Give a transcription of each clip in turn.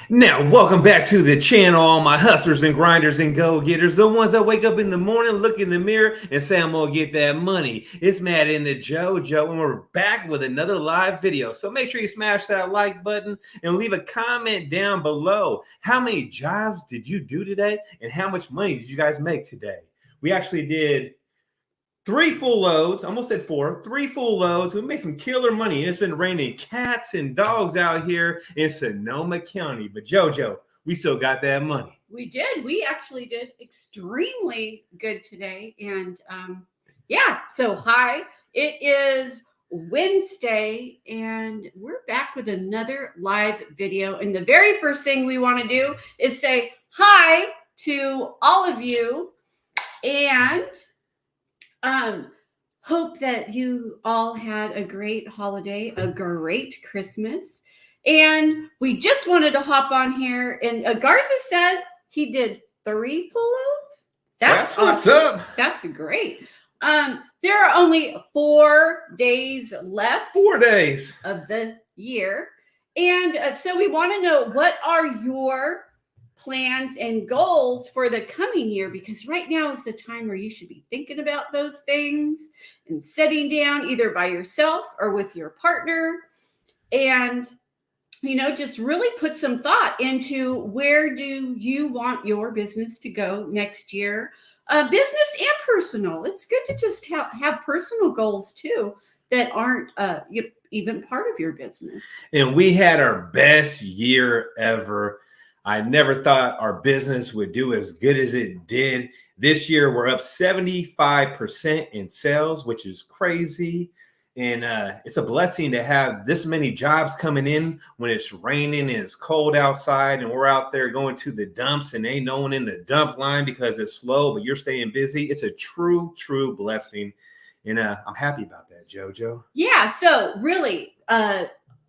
Now, welcome back to the channel, all my hustlers and grinders and go-getters, the ones that wake up in the morning, look in the mirror, and say, I'm gonna get that money. It's Matt and the JoJo, and we're back with another live video. So make sure you smash that like button and leave a comment down below. How many jobs did you do today, and how much money did you guys make today? We actually did 3 full loads, almost said 4, 3 full loads. We made some killer money. It's been raining cats and dogs out here in Sonoma County. But JoJo, we still got that money. We did. We actually did extremely good today. And yeah, so hi. It is Wednesday and we're back with another live video. And the very first thing we want to do is say hi to all of you and hope that you all had a great holiday, a great Christmas. And we just wanted to hop on here. And Garza said he did 3 full loads. That's awesome. What's up. That's great. There are only 4 days left. 4 days of the year. And so we want to know, what are your plans and goals for the coming year? Because right now is the time where you should be thinking about those things and sitting down either by yourself or with your partner and just really put some thought into where do you want your business to go next year, business and personal. It's good to just have personal goals too that aren't even part of your business. And we had our best year ever. I never thought our business would do as good as it did. This year, we're up 75% in sales, which is crazy. And it's a blessing to have this many jobs coming in when it's raining and it's cold outside and we're out there going to the dumps and ain't no one in the dump line because it's slow, but you're staying busy. It's a true blessing. And I'm happy about that, JoJo. Yeah, so really,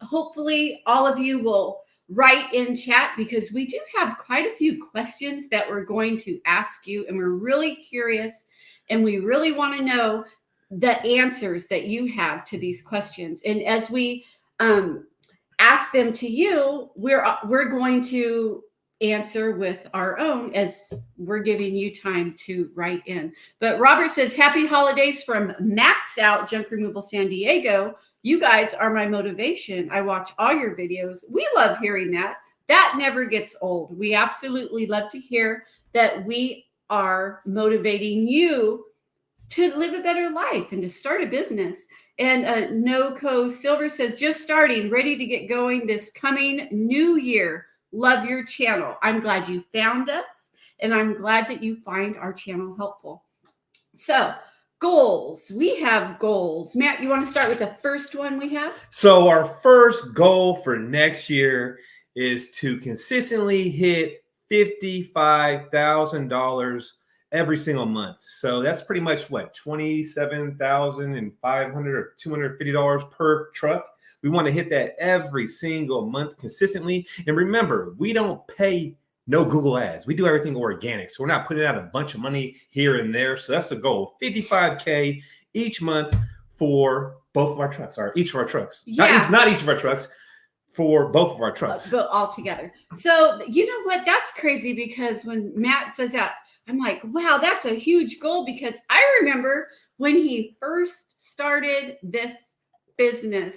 hopefully all of you will write in chat because we do have quite a few questions that we're going to ask you, and we're really curious and we really want to know the answers that you have to these questions. And as we ask them to you, we're going to answer with our own as we're giving you time to write in. But Robert says, happy holidays from Max Out Junk Removal San Diego. You guys are my motivation. I watch all your videos. We love hearing that. That never gets old. We absolutely love to hear that we are motivating you to live a better life and to start a business. And NoCo Silver says, just starting, ready to get going this coming new year. Love your channel. I'm glad you found us, and I'm glad that you find our channel helpful. So, goals. We have goals. Matt, you want to start with the first one we have? So our first goal for next year is to consistently hit $55,000 every single month. So that's pretty much what, $27,500 or $250 per truck. We want to hit that every single month consistently. And remember, we don't pay no Google ads. We do everything organic. So we're not putting out a bunch of money here and there. So that's the goal, 55K each month for both of our trucks, or each of our trucks. Yeah. Not each of our trucks, for both of our trucks. But all together. So you know what? That's crazy because when Matt says that, I'm like, wow, that's a huge goal, because I remember when he first started this business,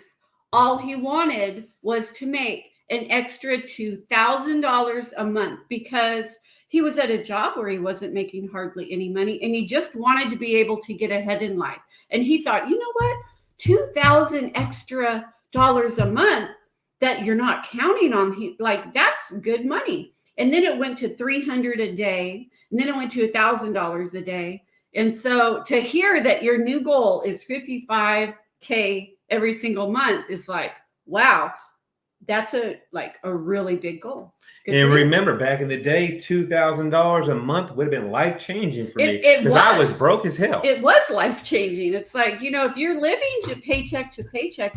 all he wanted was to make an extra $2,000 a month because he was at a job where he wasn't making hardly any money, and he just wanted to be able to get ahead in life. And he thought, you know what, $2,000 extra dollars a month that you're not counting on, like, that's good money. And then it went to $300 a day, and then it went to $1,000 a day. And so to hear that your new goal is 55K every single month is like, wow, that's a really big goal. Good and remember, back in the day, $2,000 a month would have been life-changing for me because I was broke as hell. It was life-changing. It's like, if you're living to paycheck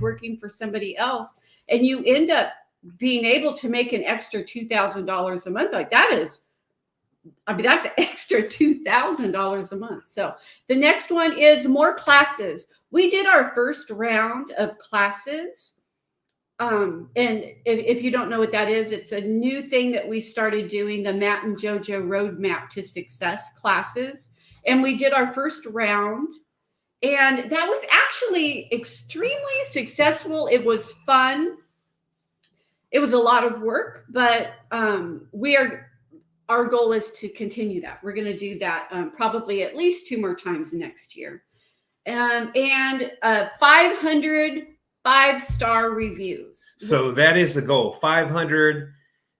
working for somebody else, and you end up being able to make an extra $2,000 a month, like that's an extra $2,000 a month. So the next one is more classes. We did our first round of classes And if you don't know what that is, it's a new thing that we started doing, the Matt and JoJo Roadmap to Success classes. And we did our first round, and that was actually extremely successful. It was fun. It was a lot of work, but our goal is to continue that. We're going to do that probably at least 2 more times next year. And 500 5-star reviews. So that is the goal, 500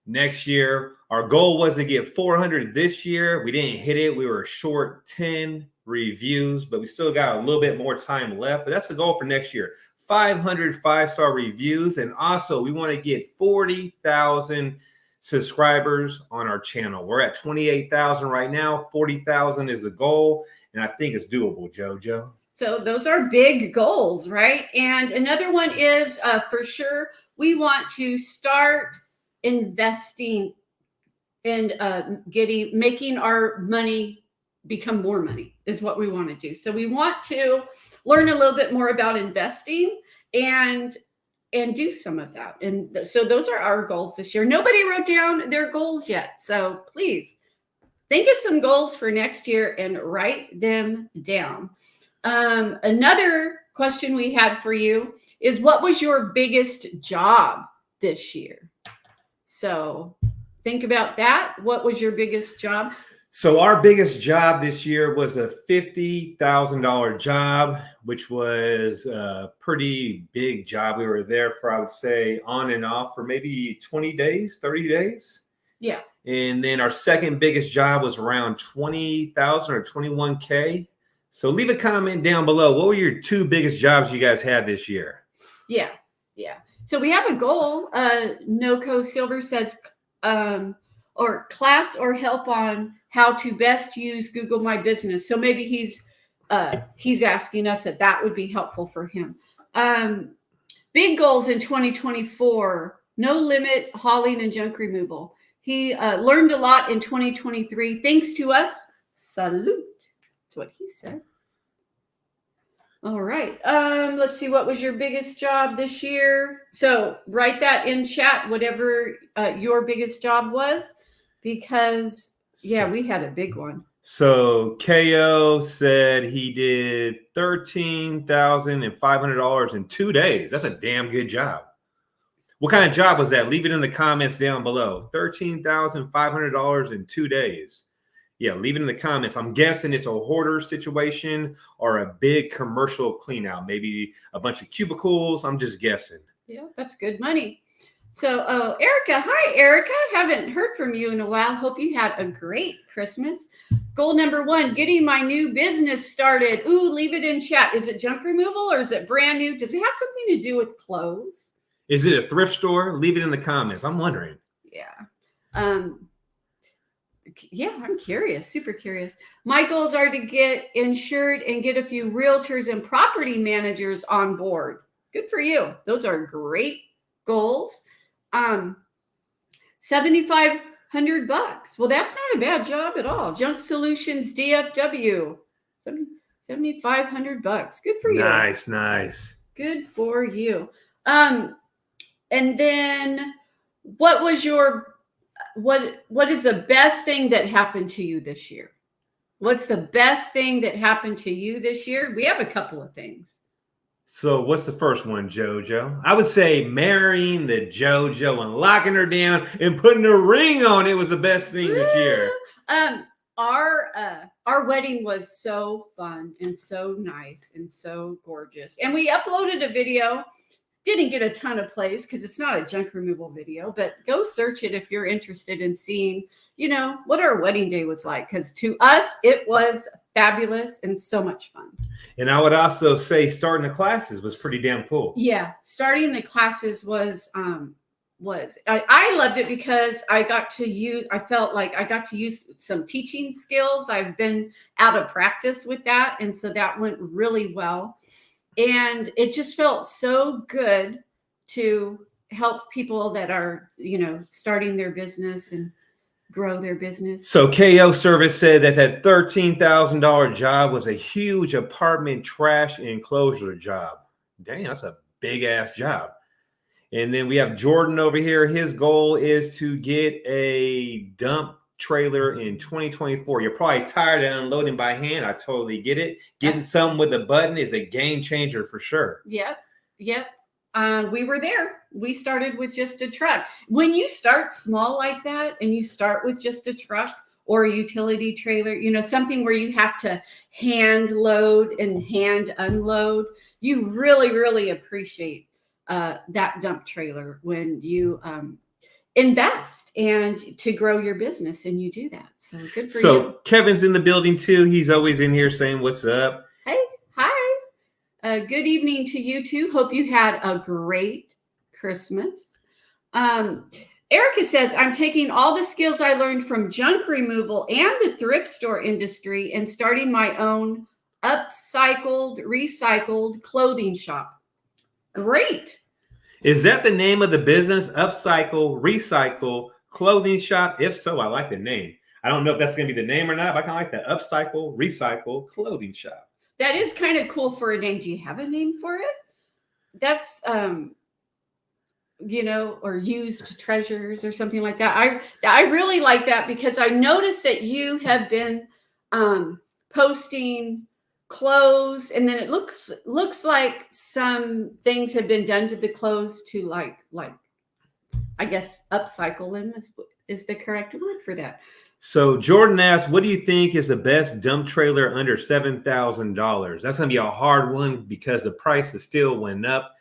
next year. Our goal was to get 400 this year. We didn't hit it. We were short 10 reviews, but we still got a little bit more time left. But that's the goal for next year, 500 5-star reviews. And also we want to get 40,000 subscribers on our channel. We're at 28,000 right now. 40,000 is the goal, and I think it's doable, JoJo. So those are big goals, right? And another one is for sure, we want to start investing and making our money become more money is what we want to do. So we want to learn a little bit more about investing and do some of that. And so those are our goals this year. Nobody wrote down their goals yet. So please think of some goals for next year and write them down. Another question we had for you is, what was your biggest job this year? So think about that. What was your biggest job? So our biggest job this year was a $50,000 job, which was a pretty big job. We were there for, I would say, on and off for maybe 20 days, 30 days. Yeah. And then our second biggest job was around 20,000 or 21K. So leave a comment down below. What were your 2 biggest jobs you guys had this year? Yeah. So we have a goal. NoCo Silver says, or class or help on how to best use Google My Business. So maybe he's asking us if that would be helpful for him. Big goals in 2024, no limit hauling and junk removal. He learned a lot in 2023. Thanks to us. Salute. That's what he said. All right. Let's see. What was your biggest job this year? So write that in chat, whatever your biggest job was, because we had a big one. So KO said he did $13,500 in 2 days. That's a damn good job. What kind of job was that? Leave it in the comments down below. $13,500 in 2 days. Yeah, leave it in the comments. I'm guessing it's a hoarder situation or a big commercial clean out, maybe a bunch of cubicles. I'm just guessing. Yeah, that's good money. So, Erica, hi, Erica. Haven't heard from you in a while. Hope you had a great Christmas. Goal number 1, getting my new business started. Ooh, leave it in chat. Is it junk removal or is it brand new? Does it have something to do with clothes? Is it a thrift store? Leave it in the comments. I'm wondering. Yeah. I'm curious, super curious. My goals are to get insured and get a few realtors and property managers on board. Good for you. Those are great goals. $7,500. Well, that's not a bad job at all. Junk Solutions DFW. $7,500. Good for you. Nice. Good for you. And then what was your what is the best thing that happened to you this year? What's the best thing that happened to you this year? We have a couple of things. So what's the first one, JoJo? I would say marrying the JoJo and locking her down and putting a ring on it was the best thing this year. Our wedding was so fun and so nice and so gorgeous. And we uploaded a video. Didn't get a ton of plays because it's not a junk removal video, but go search it if you're interested in seeing, what our wedding day was like. Because to us, it was fabulous and so much fun. And I would also say starting the classes was pretty damn cool. Yeah, starting the classes was I loved it because I felt like I got to use some teaching skills. I've been out of practice with that, and so that went really well. And it just felt so good to help people that are, starting their business and grow their business. So KO Service said that $13,000 job was a huge apartment trash enclosure job. Dang, that's a big ass job. And then we have Jordan over here. His goal is to get a dump trailer in 2024. You're probably tired of unloading by hand. I totally get it. Getting something with a button is a game changer for sure. Yep. We were there. We started with just a truck. When you start small like that and you start with just a truck or a utility trailer, you know, something where you have to hand load and hand unload, you really, really appreciate that dump trailer when you invest and to grow your business, and you do that. So good for you. So Kevin's in the building too. He's always in here saying, "What's up?" Hey, hi. Good evening to you too. Hope you had a great Christmas. Erica says, I'm taking all the skills I learned from junk removal and the thrift store industry and starting my own upcycled, recycled clothing shop. Great. Is that the name of the business? Upcycle, recycle, clothing shop? If so, I like the name. I don't know if that's going to be the name or not, but I kind of like the upcycle, recycle, clothing shop. That is kind of cool for a name. Do you have a name for it? That's, you know, or used treasures or something like that. I really like that because I noticed that you have been posting clothes, and then it looks like some things have been done to the clothes to like I guess upcycle them is the correct word for that. So Jordan asked, what do you think is the best dump trailer under $7,000? That's going to be a hard one because the price is still went up.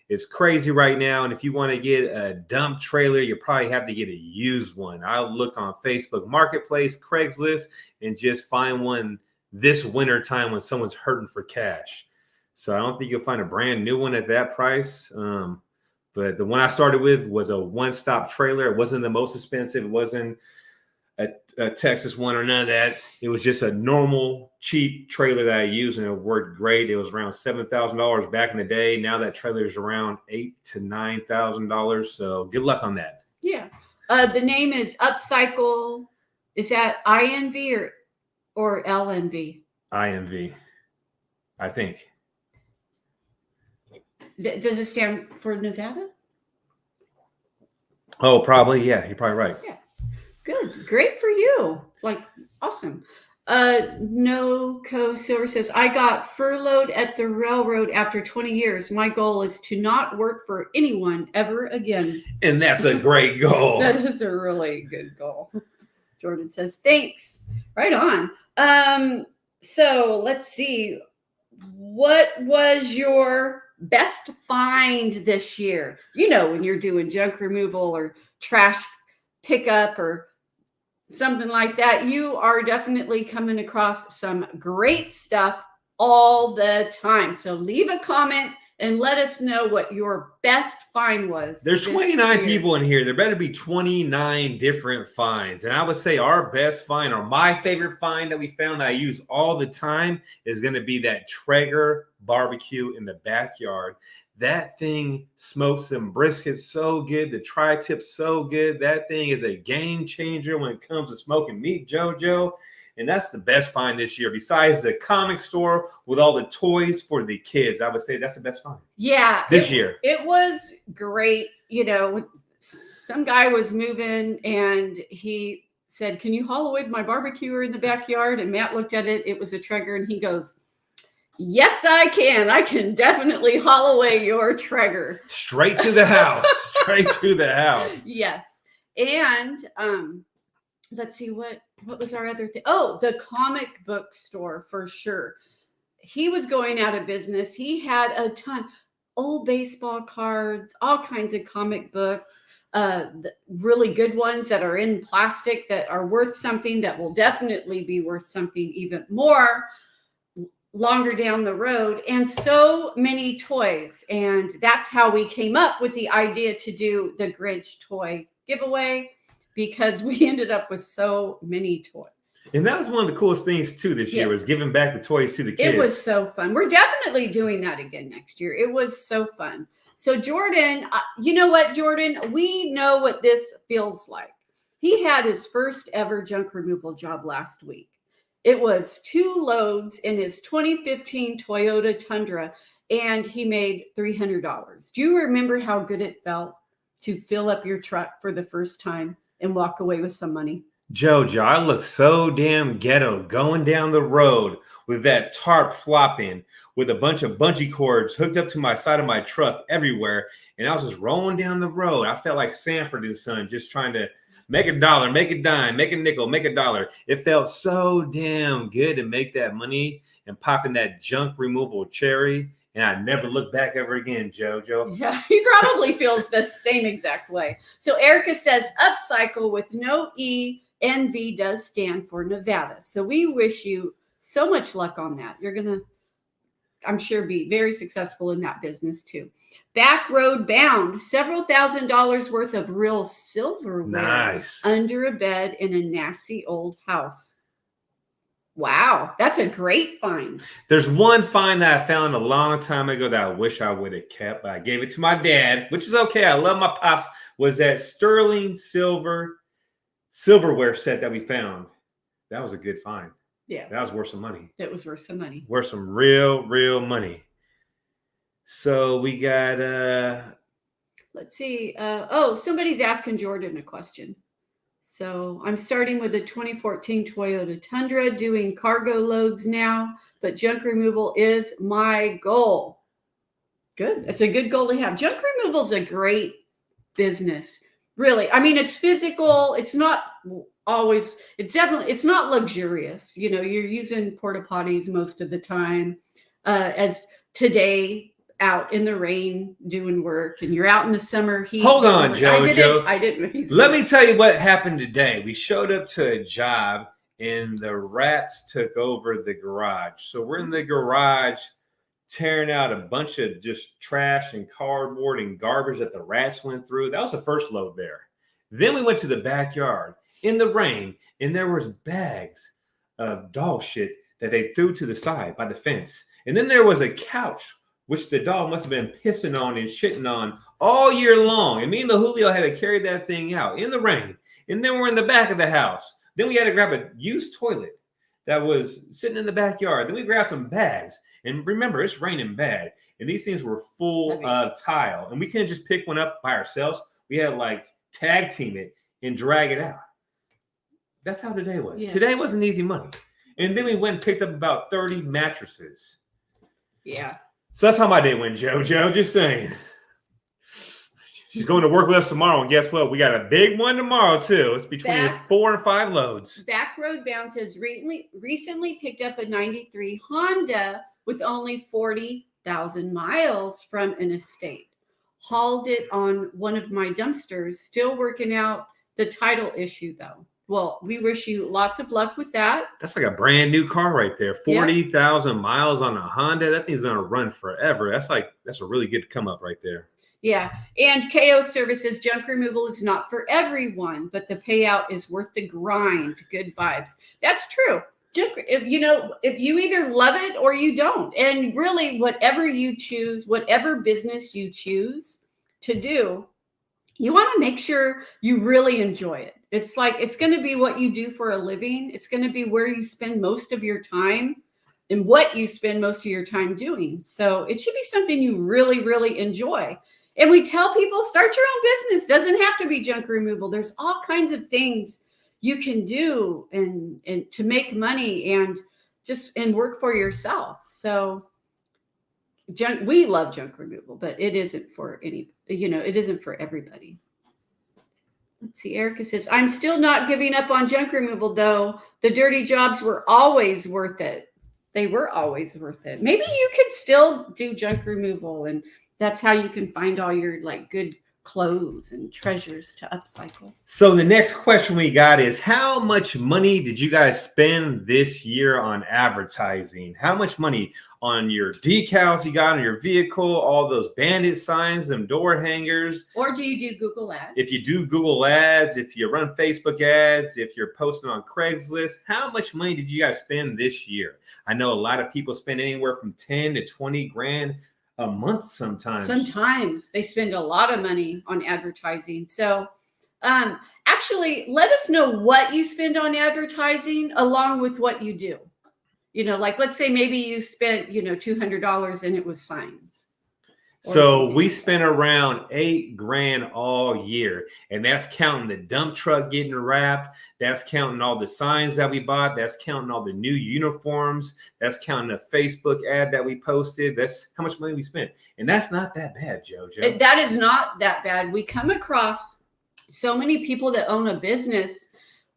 It's crazy right now. And if you want to get a dump trailer, you probably have to get a used one. I'll look on Facebook Marketplace, Craigslist, and just find one this winter time when someone's hurting for cash. So I don't think you'll find a brand new one at that price. But the one I started with was a one-stop trailer. It wasn't the most expensive. It wasn't a Texas one or none of that. It was just a normal, cheap trailer that I used, and it worked great. It was around $7,000 back in the day. Now that trailer is around $8,000 to $9,000. So good luck on that. Yeah. The name is Upcycle. Is that INV or LNV? INV, I think. Does it stand for Nevada? Oh, probably. Yeah, you're probably right. Yeah. Good. Great for you. Like, awesome. No Co Silver says, I got furloughed at the railroad after 20 years. My goal is to not work for anyone ever again. And that's a great goal. That is a really good goal. Jordan says, thanks. Right on. So let's see. What was your best find this year? You know, when you're doing junk removal or trash pickup or something like that, you are definitely coming across some great stuff all the time. So leave a comment and let us know what your best find was. There's 29 people in here. There better be 29 different finds. And I would say our best find, or my favorite find that we found that I use all the time, is going to be that Traeger barbecue in the backyard. That thing smokes some brisket so good. The tri-tip so good. That thing is a game changer when it comes to smoking meat, JoJo. And that's the best find this year. Besides the comic store with all the toys for the kids, I would say that's the best find. Yeah. This year. It was great. You know, some guy was moving and he said, can you haul away my barbecuer in the backyard? And Matt looked at it. It was a Traeger, and he goes, yes, I can. I can definitely haul away your Traeger. Straight to the house. Straight to the house. Yes. And let's see, what was our other thing? Oh, the comic book store for sure. He was going out of business. He had a ton, old baseball cards, all kinds of comic books, really good ones that are in plastic that are worth something, that will definitely be worth something even more longer down the road, and so many toys. And that's how we came up with the idea to do the Grinch toy giveaway, because we ended up with so many toys. And that was one of the coolest things too this year, was giving back the toys to the kids. It was so fun. We're definitely doing that again next year. It was so fun. So Jordan, you know what, Jordan, we know what this feels like. He had his first ever junk removal job last week. It was 2 loads in his 2015 Toyota Tundra, and he made $300. Do you remember how good it felt to fill up your truck for the first time and walk away with some money? Jojo, I look so damn ghetto going down the road with that tarp flopping with a bunch of bungee cords hooked up to my side of my truck everywhere. And I was just rolling down the road. I felt like Sanford and Son, just trying to make a dollar, make a dime, make a nickel, make a dollar. It felt so damn good to make that money and popping that junk removal cherry. And I never looked back ever again, Jojo. Yeah, he probably feels the same exact way. So Erica says upcycle with no E. NV does stand for Nevada. So we wish you so much luck on that. You're going to, I'm sure, be very successful in that business too. Back road bound, several $1,000s worth of real silverware Nice. under a bed in a nasty old house. Wow, that's a great find. There's one find that I found a long time ago that I wish I would have kept, but I gave it to my dad, which is okay. I love my pops. Was that sterling silverware set that we found. That was a good find. Yeah. That was worth some money. It was worth some money. Worth some real money. So we got let's see. Somebody's asking Jordan a question. So I'm starting with a 2014 Toyota Tundra, doing cargo loads now, but junk removal is my goal. Good. It's a good goal to have. Junk removal is a great business. Really. I mean, it's physical. It's not always, it's not luxurious. You know, you're using porta potties most of the time, as today out in the rain doing work, and you're out in the summer heat. Hold on, Jojo. I didn't. Let me tell you what happened today. We showed up to a job and the rats took over the garage. So we're in the garage tearing out a bunch of just trash and cardboard and garbage that the rats went through. That was the first load there. Then we went to the backyard in the rain, and there was bags of dog shit that they threw to the side by the fence. And then there was a couch, which the dog must have been pissing on and shitting on all year long. And me and the Julio had to carry that thing out in the rain. And then we're in the back of the house. Then we had to grab a used toilet that was sitting in the backyard. Then we grabbed some bags. And remember, it's raining bad. And these things were full of tile. And we couldn't just pick one up by ourselves. We had to like tag team it and drag it out. That's how today was. Yeah. Today wasn't easy money. And then we went and picked up about 30 mattresses. Yeah. So that's how my day went, Jojo. Just saying. She's going to work with us tomorrow. And guess what? We got a big one tomorrow, too. It's between 4 and 5 loads. Back Road Bounce has recently picked up a 93 Honda with only 40,000 miles from an estate. Hauled it on one of my dumpsters. Still working out the title issue, though. Well, we wish you lots of luck with that. That's like a brand new car right there. 40,000 miles on a Honda. That thing's going to run forever. That's a really good come up right there. Yeah. And KO Services, junk removal is not for everyone, but the payout is worth the grind. Good vibes. That's true. If you either love it or you don't. And really, whatever you choose, whatever business you choose to do, you want to make sure you really enjoy it. It's going to be what you do for a living. It's going to be where you spend most of your time and what you spend most of your time doing. So it should be something you really, really enjoy. And we tell people, start your own business. Doesn't have to be junk removal. There's all kinds of things you can do and to make money and work for yourself. So we love junk removal, but it isn't for it isn't for everybody. Let's see. Erica says, I'm still not giving up on junk removal, though. The dirty jobs were always worth it. They were always worth it. Maybe you could still do junk removal, and that's how you can find all your good clothes and treasures to upcycle. So the next question we got is, how much money did you guys spend this year on advertising? How much money on your decals you got on your vehicle, all those bandit signs, them door hangers? Or do you do Google ads? If you do Google ads, if you run Facebook ads, if you're posting on Craigslist, how much money did you guys spend this year? I know a lot of people spend anywhere from 10 to 20 grand a month sometimes. Sometimes they spend a lot of money on advertising. So actually, let us know what you spend on advertising along with what you do. like let's say maybe you spent, $200 and it was signs. So we spent around $8,000 all year, and that's counting the dump truck getting wrapped. That's counting all the signs that we bought. That's counting all the new uniforms. That's counting the Facebook ad that we posted. That's how much money we spent, and that's not that bad, JoJo. That is not that bad. We come across so many people that own a business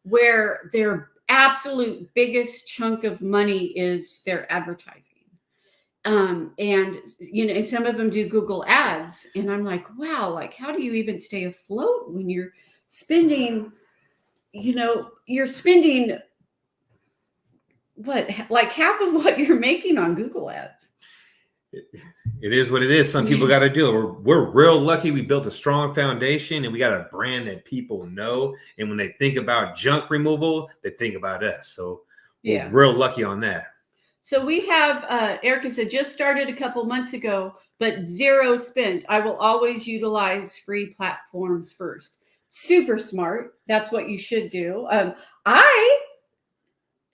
where their absolute biggest chunk of money is their advertising. And some of them do Google ads, and I'm like, wow, like how do you even stay afloat when you're spending, you're spending what, like half of what you're making on Google ads. It is what it is. Some people got to do it. We're real lucky. We built a strong foundation, and we got a brand that people know. And when they think about junk removal, they think about us. So we're real lucky on that. So we have, Erica said, just started a couple months ago, but zero spent. I will always utilize free platforms first. Super smart. That's what you should do. I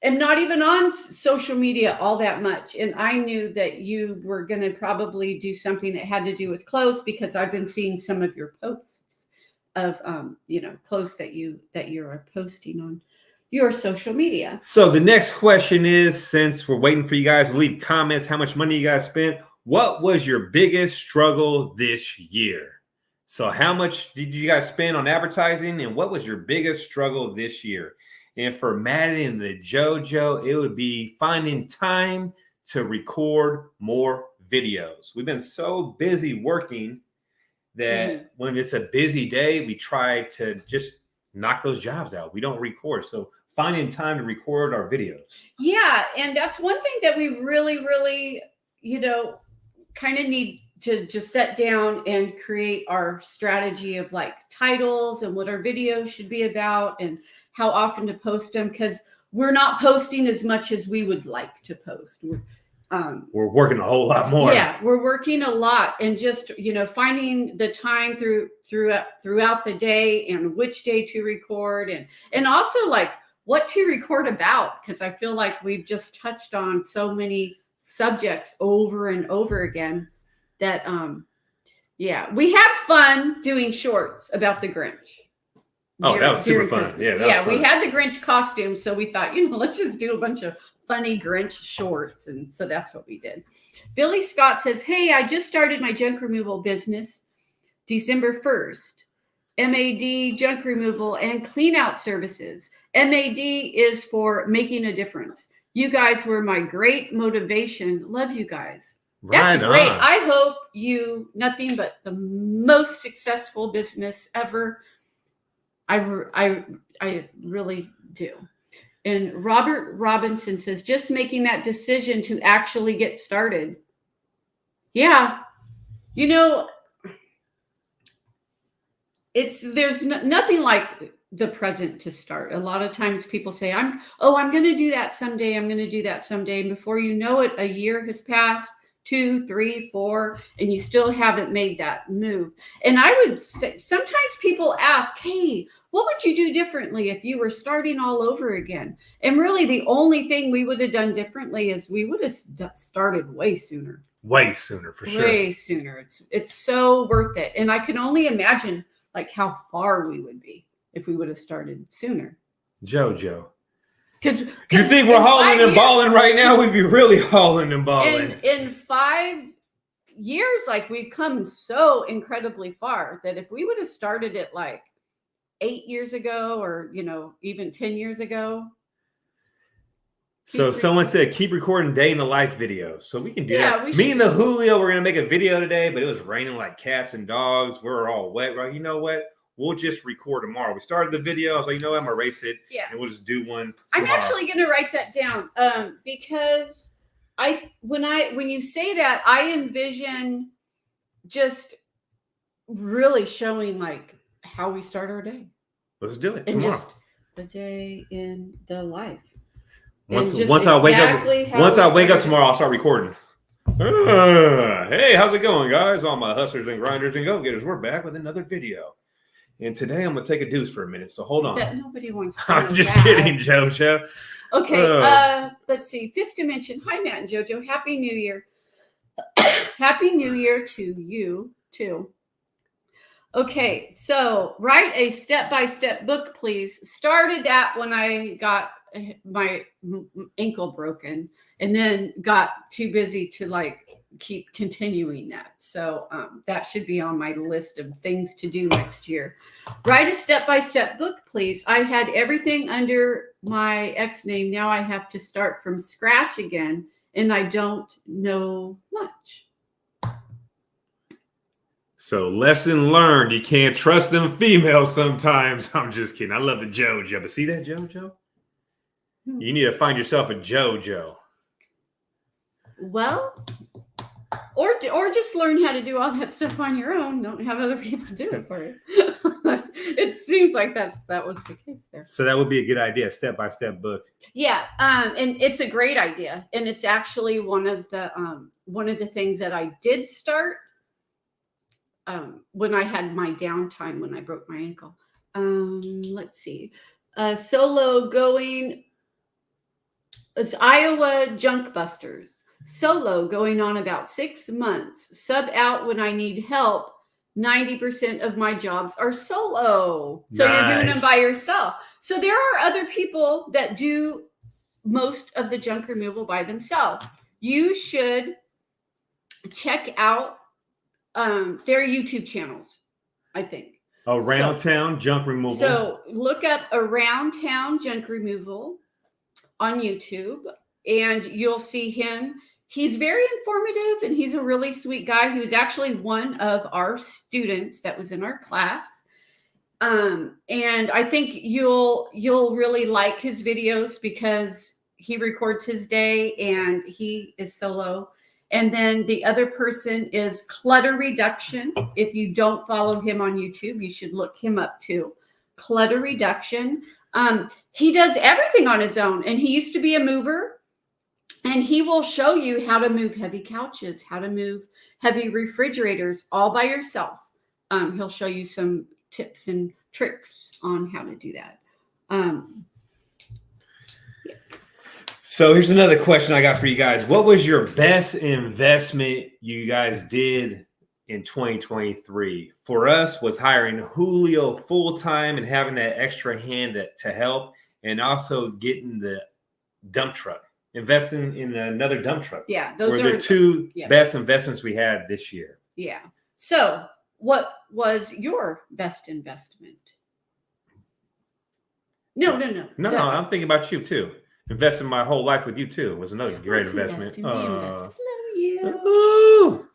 am not even on social media all that much. And I knew that you were going to probably do something that had to do with clothes, because I've been seeing some of your posts of, clothes that you're posting on your social media. So the next question is, since we're waiting for you guys to leave comments, how much money you guys spent, what was your biggest struggle this year? So how much did you guys spend on advertising, and what was your biggest struggle this year? And for Maddie and the JoJo, it would be finding time to record more videos. We've been so busy working that when it's a busy day, we try to just knock those jobs out. We don't record. So finding time to record our videos. Yeah. And that's one thing that we really, really, kind of need to just sit down and create our strategy of like titles and what our videos should be about and how often to post them, because we're not posting as much as we would like to post. We're working a whole lot more. Yeah, we're working a lot, and just finding the time throughout the day and which day to record, and also like what to record about, because I feel like we've just touched on so many subjects over and over again that we had fun doing shorts about the Grinch. Oh, that was super fun. Christmas. Yeah, we had the Grinch costume, so we thought, let's just do a bunch of funny Grinch shorts, and so that's what we did. Billy Scott says, hey, I just started my junk removal business December 1st. MAD junk removal and clean out services. MAD is for making a difference. You guys were my great motivation. Love you guys. That's great. I hope you nothing but the most successful business ever. I really do. And Robert Robinson says, just making that decision to actually get started. Yeah. There's nothing like the present to start. A lot of times people say, I'm going to do that someday. I'm going to do that someday. And before you know it, a year has passed, 2, 3, 4, and you still haven't made that move. And I would say, sometimes people ask, hey, what would you do differently if you were starting all over again? And really the only thing we would have done differently is we would have started way sooner. Way sooner, for sure. Way sooner. It's so worth it. And I can only imagine like how far we would be if we would have started sooner. JoJo. Because you think we're hauling and balling right now? We'd be really hauling and balling. In 5 years, like we've come so incredibly far that if we would have started it like 8 years ago, or even 10 years ago. So someone said keep recording day in the life videos, so we can do that. Me and the Julio were gonna make a video today, but it was raining like cats and dogs. We're all wet, right? You know what? We'll just record tomorrow. We started the video. I was like, I'm gonna erase it. Yeah. And we'll just do one tomorrow. I'm actually gonna write that down because when you say that, I envision just really showing like how we start our day. Let's do it tomorrow. Just a day in the life. Once I wake up tomorrow, I'll start recording. Hey, how's it going, guys? All my hustlers and grinders and go-getters, we're back with another video. And today I'm gonna take a deuce for a minute. So hold on. That nobody wants to I'm know just that. kidding, JoJo. Okay, let's see. Fifth dimension. Hi, Matt and JoJo. Happy New Year. Happy New Year to you too. Okay, so write a step-by-step book, please. Started that when I got my ankle broken, and then got too busy to like keep continuing that. So that should be on my list of things to do next year. Write a step-by-step book, please. I had everything under my ex name. Now I have to start from scratch again, and I don't know much. So lesson learned, you can't trust them females sometimes. I'm just kidding. I love the JoJo. But see that JoJo? You need to find yourself a JoJo. Well, or just learn how to do all that stuff on your own. Don't have other people do it for you. It seems like that was the case there. So that would be a good idea, step-by-step book. Yeah, and it's a great idea, and it's actually one of the things that I did start when I had my downtime when I broke my ankle. Let's see, solo going. It's Iowa Junk Busters. Solo going on about 6 months. Sub out when I need help. 90% of my jobs are solo. So You're doing them by yourself. So there are other people that do most of the junk removal by themselves. You should check out their YouTube channels, I think. Around Town Junk Removal. So look up Around Town Junk Removal on YouTube, and you'll see him. He's very informative, and he's a really sweet guy who's actually one of our students that was in our class. And I think you'll really like his videos because he records his day and he is solo. And then the other person is Clutter Reduction. If you don't follow him on YouTube, you should look him up too. Clutter Reduction. He does everything on his own, and he used to be a mover. And he will show you how to move heavy couches, how to move heavy refrigerators all by yourself. He'll show you some tips and tricks on how to do that. Yeah. So here's another question I got for you guys. What was your best investment you guys did in 2023? For us, was hiring Julio full-time and having that extra hand to help, and also getting the dump truck. Investing in another dump truck. Yeah, those are the two best investments we had this year. Yeah. So, what was your best investment? No. I'm thinking about you too. Investing my whole life with you too was another great investment. Love you.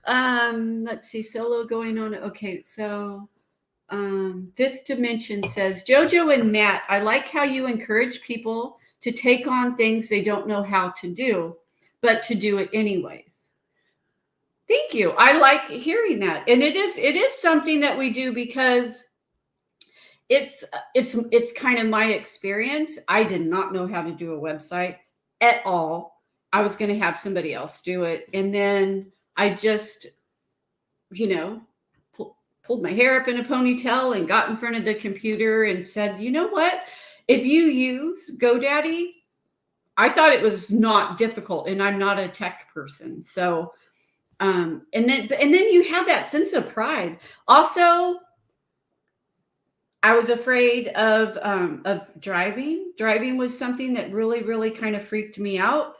Let's see. Solo going on. Okay, so Fifth Dimension says, JoJo and Matt, I like how you encourage people to take on things they don't know how to do, but to do it anyways. Thank you. I like hearing that. And it is something that we do because it's kind of my experience. I did not know how to do a website at all. I was going to have somebody else do it. And then I just, pulled my hair up in a ponytail and got in front of the computer and said, you know what? If you use GoDaddy, I thought it was not difficult, and I'm not a tech person. So, and then you have that sense of pride. Also, I was afraid of driving. Driving was something that really, really kind of freaked me out.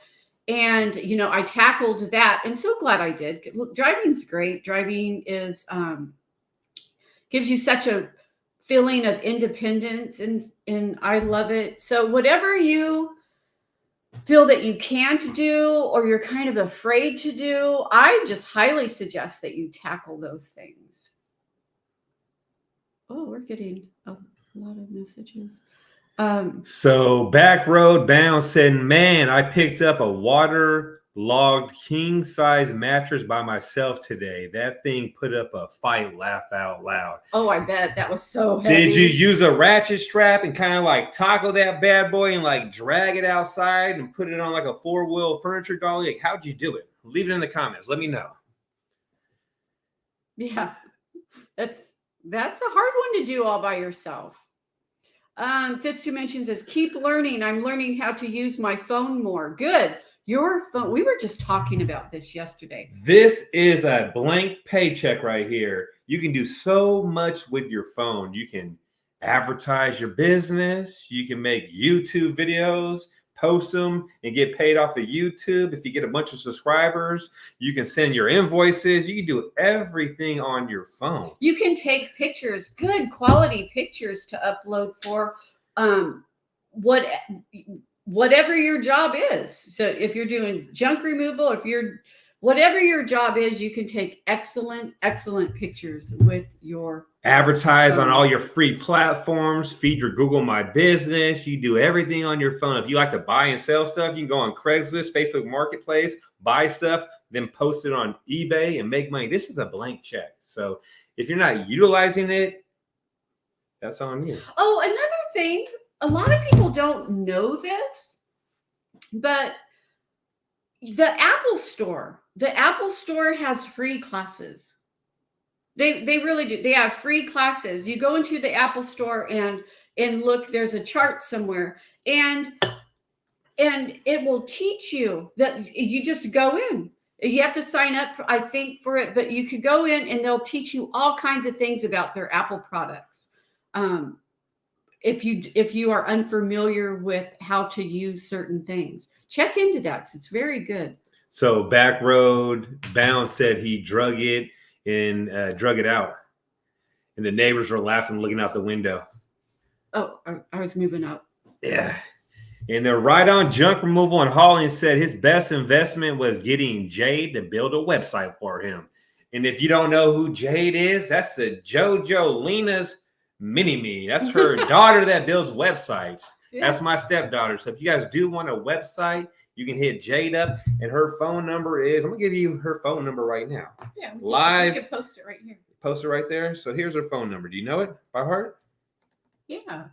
And, I tackled that, and so glad I did. Driving's great. Driving is, gives you such a feeling of independence, and I love it. So whatever you feel that you can't do, or you're kind of afraid to do, I just highly suggest that you tackle those things. Oh, we're getting a lot of messages. So Back Road Bound said, man, I picked up a water-logged king-size mattress by myself today. That thing put up a fight, laugh out loud. Oh, I bet. That was so heavy. Did you use a ratchet strap and kind of like toggle that bad boy and like drag it outside and put it on like a four-wheel furniture dolly? Like, how'd you do it? Leave it in the comments. Let me know. Yeah, that's That's a hard one to do all by yourself. Fifth Dimension says, keep learning. I'm learning how to use my phone more. Good. Your phone. We were just talking about this yesterday. This is a blank paycheck right here. You can do so much with your phone. You can advertise your business. You can make YouTube videos, post them, and get paid off of YouTube. If you get a bunch of subscribers, you can send your invoices. You can do everything on your phone. You can take pictures, good quality pictures to upload for whatever your job is. So if you're doing junk removal, whatever your job is, you can take excellent pictures with your advertise on all your free platforms, feed your Google My Business. You do everything on your phone. If you like to buy and sell stuff, you can go on Craigslist, Facebook Marketplace, buy stuff, then post it on eBay and make money. This is a blank check. So if you're not utilizing it, that's on you. Oh, another thing, a lot of people don't know this, but the Apple Store has free classes. They really do. They have free classes. You go into the Apple Store and look, there's a chart somewhere, and it will teach you that. You just go in. You have to sign up, I think, for it, but you could go in and they'll teach you all kinds of things about their Apple products. If you are unfamiliar with how to use certain things, check into that because it's very good. So Backroad Bound said he drug it out, and the neighbors were laughing, looking out the window. Oh, I was moving up. Yeah. And they're right on junk removal and hauling said his best investment was getting Jade to build a website for him. And if you don't know who Jade is, that's a JoJo Lena's mini-me. That's her daughter that builds websites. Yeah. That's my stepdaughter. So if you guys do want a website, you can hit Jade up, and her phone number is, I'm going to give you her phone number right now. Yeah. Live. We can post it right here. Post it right there. So here's her phone number. Do you know it by heart? Yeah.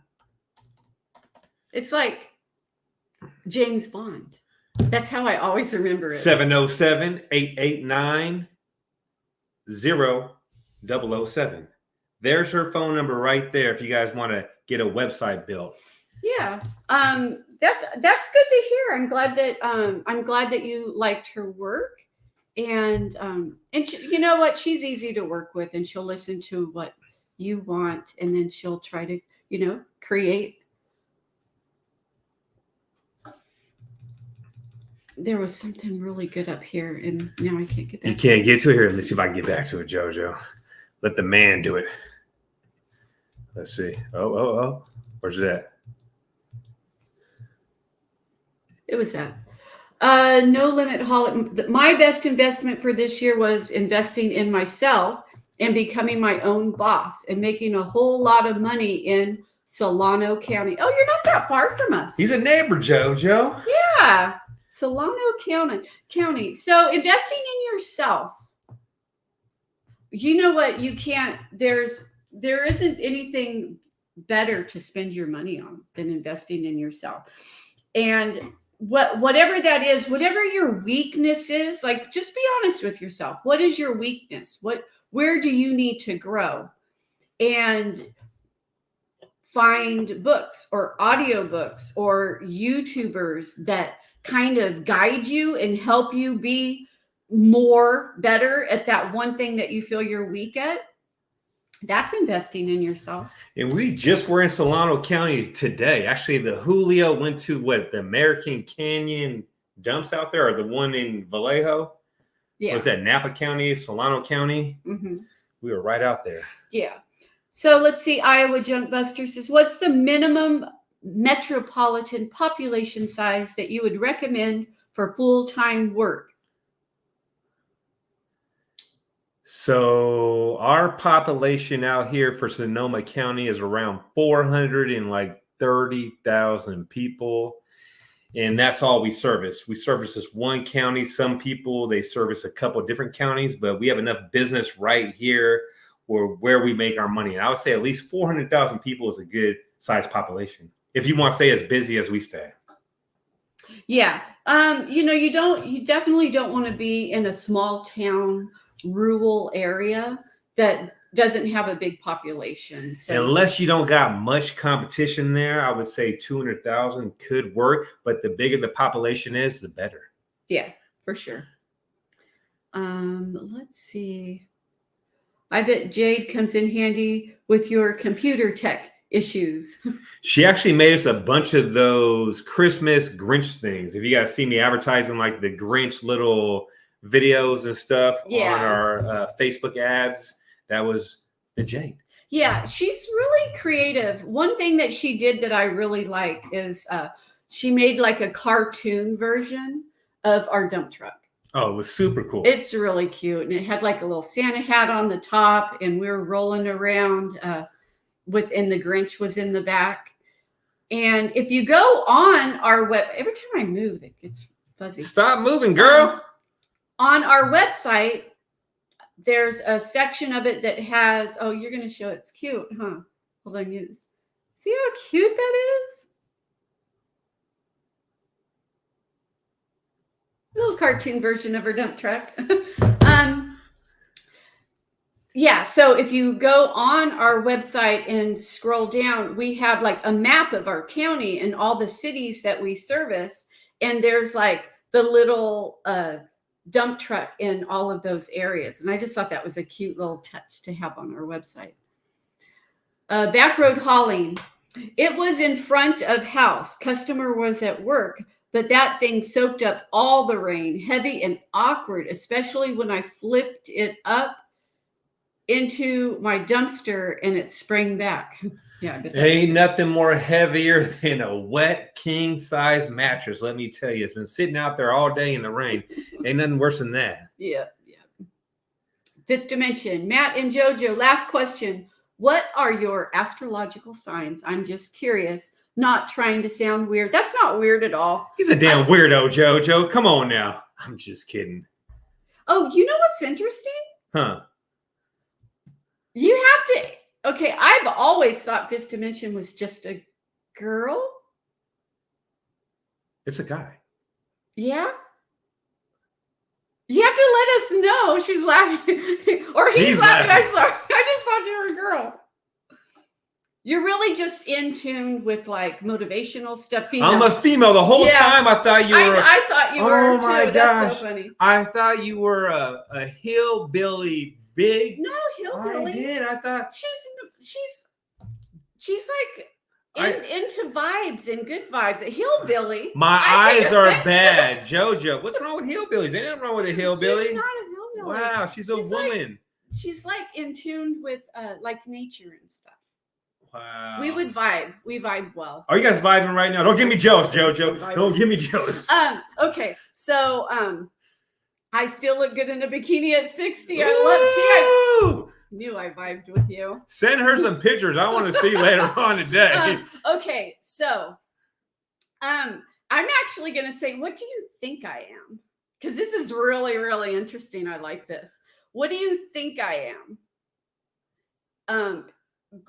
It's like James Bond. That's how I always remember it. 707-889-0007. There's her phone number right there if you guys want to get a website built. Yeah. That's good to hear. I'm glad that you liked her work. And she, you know what? She's easy to work with, and she'll listen to what you want, and then she'll try to, create. There was something really good up here, and now I can't get back. You can't get to it here. Let me see if I can get back to it, JoJo. Let the man do it. Let's see. Oh. Where's that? It was that. No Limit Holland. My best investment for this year was investing in myself and becoming my own boss and making a whole lot of money in Solano County. Oh, you're not that far from us. He's a neighbor, JoJo. Yeah. Solano County. So investing in yourself. You know what? You can't, there isn't anything better to spend your money on than investing in yourself. And whatever that is, whatever your weakness is, like, just be honest with yourself. What is your weakness? Where do you need to grow? And find books or audiobooks or YouTubers that kind of guide you and help you be better at that one thing that you feel you're weak at. That's investing in yourself. And we just were in Solano County today. Actually, the Julio went to the American Canyon dumps out there, or the one in Vallejo. Yeah. Was that Napa County, Solano County? Mm-hmm. We were right out there. Yeah. So let's see. Iowa Junkbuster says, what's the minimum metropolitan population size that you would recommend for full-time work? So our population out here for Sonoma County is around 430,000 people. And that's all we service. We service this one county. Some people, they service a couple of different counties, but we have enough business right here where we make our money. And I would say at least 400,000 people is a good size population if you want to stay as busy as we stay. Yeah. You definitely don't want to be in a small town, rural area that doesn't have a big population. So unless you don't got much competition there, I would say 200,000 could work. But the bigger the population is, the better. Yeah, for sure. Let's see. I bet Jade comes in handy with your computer tech issues. She actually made us a bunch of those Christmas Grinch things. If you guys see me advertising like the Grinch little videos and stuff on our Facebook ads, that was the Jade. Yeah, she's really creative. One thing that she did that I really like is she made like a cartoon version of our dump truck. Oh, it was super cool. It's really cute. And it had like a little Santa hat on the top, and we were rolling around and the Grinch was in the back. And if you go on our web, every time I move, it gets fuzzy. Stop moving, girl. On our website, there's a section of it that has, oh, you're going to show it's cute, huh? Hold on, use. See how cute that is? Little cartoon version of her dump truck. Yeah, so if you go on our website and scroll down, we have like a map of our county and all the cities that we service. And there's like the little dump truck in all of those areas. And I just thought that was a cute little touch to have on our website. Back road hauling. It was in front of house. Customer was at work, but that thing soaked up all the rain, heavy and awkward, especially when I flipped it up into my dumpster and it sprang back. Yeah, I bet ain't nothing more heavier than a wet king size mattress. Let me tell you, it's been sitting out there all day in the rain. Ain't nothing worse than that. Yeah. Fifth dimension. Matt and JoJo, last question. What are your astrological signs? I'm just curious, not trying to sound weird. That's not weird at all. He's a damn weirdo, JoJo. Come on now. I'm just kidding. Oh, you know what's interesting? Huh? You have to. Okay, I've always thought fifth dimension was just a girl. It's a guy. Yeah. You have to let us know. She's laughing. Or he's laughing. I'm sorry. I just thought you were a girl. You're really just in tune with like motivational stuff. Female. I'm a female. The whole time I thought you were. I thought you were too. My gosh. That's so funny. I thought you were a hillbilly big. No, hillbilly. I did. I thought she's like into vibes and good vibes. A hillbilly. My eyes are bad, JoJo. What's wrong with hillbillies? Ain't nothing wrong with a hillbilly. She's not a hillbilly. Wow, she's a woman. She's like in tune with like nature and stuff. Wow. We would vibe. We vibe well. Are you guys vibing right now? Don't get me jealous, JoJo. Don't get me jealous. Okay. So I still look good in a bikini at 60. I knew I vibed with you. Send her some pictures. I want to see later on today. Okay. So I'm actually gonna say, what do you think I am? Because this is really, really interesting. I like this. What do you think I am?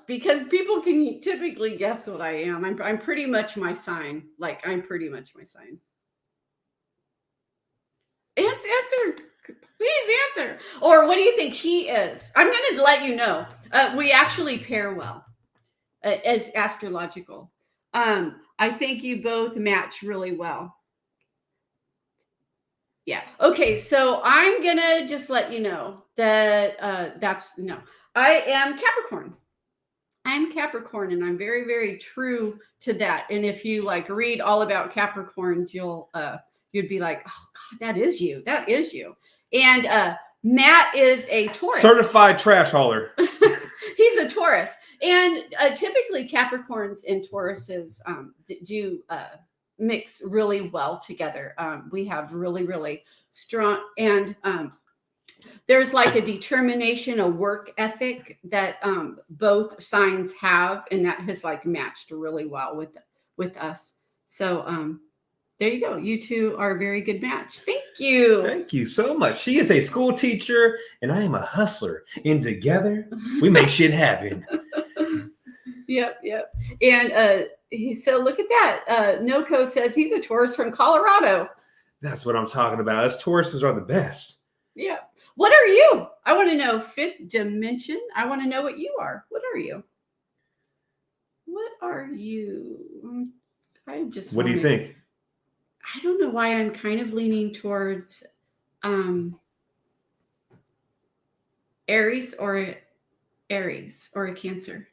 Because people can typically guess what I am. I'm pretty much my sign. Like, I'm pretty much my sign. Answer. Please answer. Or what do you think he is? I'm going to let you know. We actually pair well as astrological. I think you both match really well. Yeah. Okay. So I'm going to just let you know that I am Capricorn. I'm Capricorn, and I'm very, very true to that. And if you like read all about Capricorns, you'd be like, oh God, that is you. That is you. And Matt is a Taurus. Certified trash hauler. He's a Taurus. And typically Capricorns and Tauruses do mix really well together. We have really, really strong, and there's like a determination, a work ethic that both signs have, and that has like matched really well with us. So there you go. You two are a very good match. Thank you. Thank you so much. She is a school teacher, and I am a hustler. And together, we make shit happen. Yep. And so look at that. Noco says he's a Taurus from Colorado. That's what I'm talking about. Us Tauruses are the best. Yeah. What are you? I want to know. Fifth dimension. I want to know what you are. What are you? What are you? I just. What do you think? I don't know why I'm kind of leaning towards Aries or a Cancer.